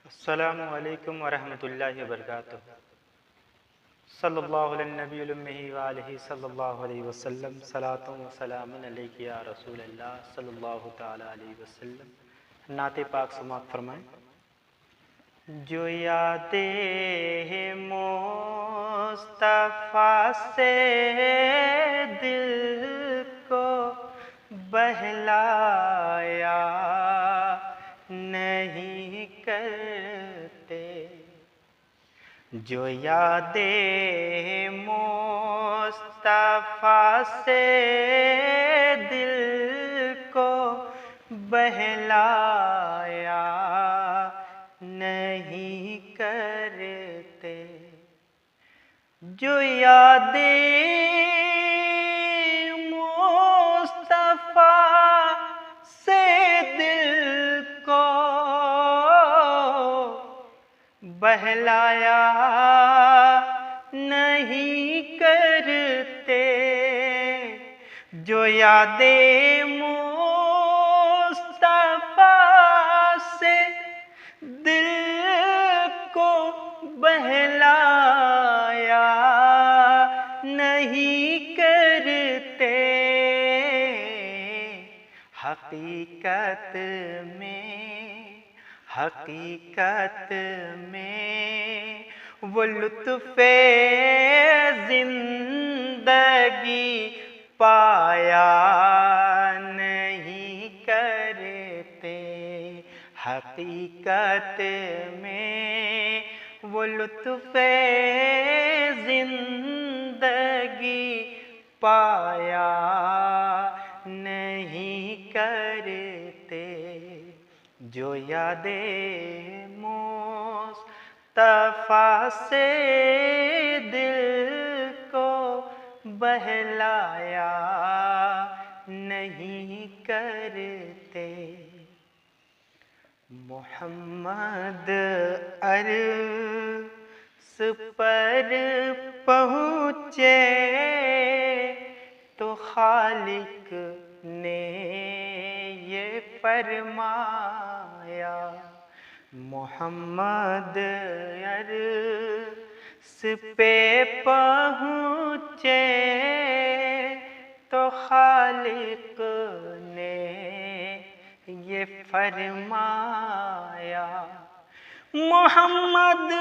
السلام علیکم ورحمۃ اللہ وبرکاتہ۔ صلی اللہ علیہ نبی المی وآلہ صلی اللہ علیہ وسلم، صلاۃ و سلام علیک یا رسول اللہ صلی اللہ تعالی علیہ وسلم۔ نعت پاک سماعت فرمائیں۔ جو یادیں مصطفیٰ سے دل کو بہلایا نہیں کرتے، جو یادیں مصطفیٰ سے دل کو بہلایا نہیں کرتے، جو یادیں مصطفیٰ سے دل کو بہلایا نہیں کرتے، جو یادیں مصطفیٰ سے دل کو بہلایا نہیں کرتے، حقیقت میں وہ لطف زندگی پایا نہیں کرتے، حقیقت میں وہ لطف زندگی پایا نہیں کرتے، جو یادیں مصطفیٰ سے دل کو بہلایا نہیں کرتے۔ محمد عرش پر پہنچے تو خالق نے یہ فرمایا، محمد عرش پہ پہنچے تو خالق نے یہ فرمایا، محمد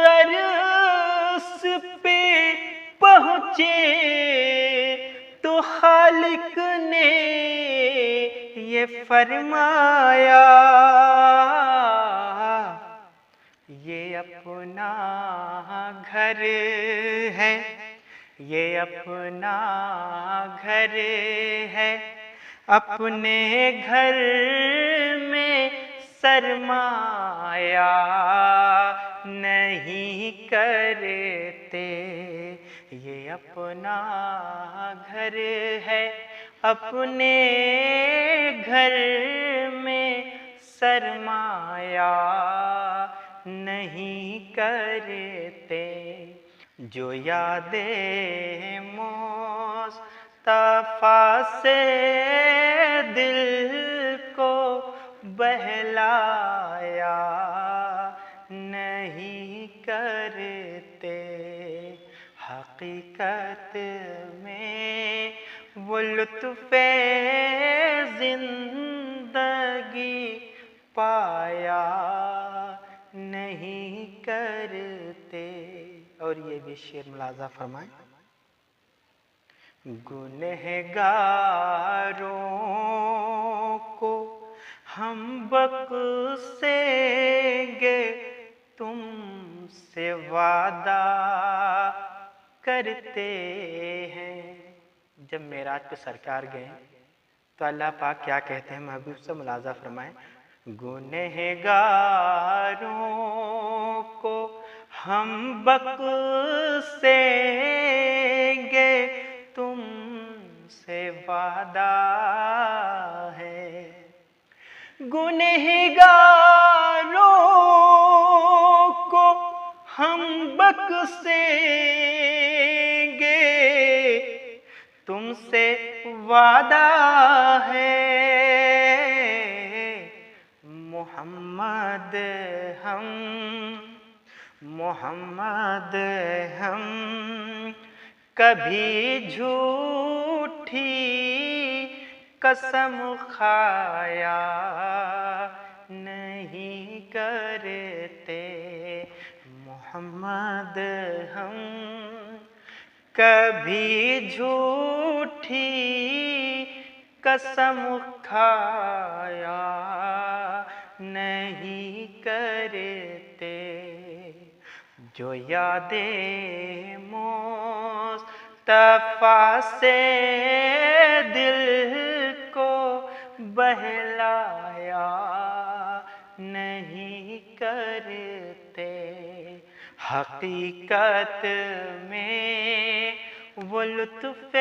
عرش پہ پہنچے تو خالق نے یہ فرمایا، یہ اپنا گھر ہے، یہ اپنا گھر ہے، اپنے گھر میں سرمایہ نہیں کرتے، یہ اپنا گھر ہے، اپنے گھر میں سرمایہ نہیں کرتے، جو یادیں مصطفیٰ سے دل کو بہلایا نہیں کرتے، حقیقت میں وہ لطف زندگی پایا نہیں کرتے۔ اور یہ بھی شعر ملاحظہ فرمائیں۔ گنہگاروں کو ہم بخشیں گے، تم سے وعدہ کرتے ہیں۔ جب معراج پہ سرکار گئے تو اللہ پاک کیا کہتے ہیں، محبوب سے ملاحظہ فرمائیں۔ گنہگاروں کو ہم بخشیں گے، تم سے وعدہ ہے، گنہگاروں کو ہم بخشیں گے، تم سے وعدہ ہے، محمد ہم محمد ہم کبھی جھوٹی قسم کھایا نہیں کرتے محمد ہم کبھی جھوٹی قسم کھایا نہیں کرتے جو یادیں مصطفیٰ سے دل کو بہلایا نہیں کرتے حقیقت میں وہ لطف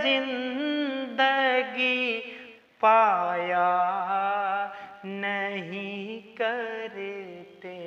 زندگی پایا نہیں کرتے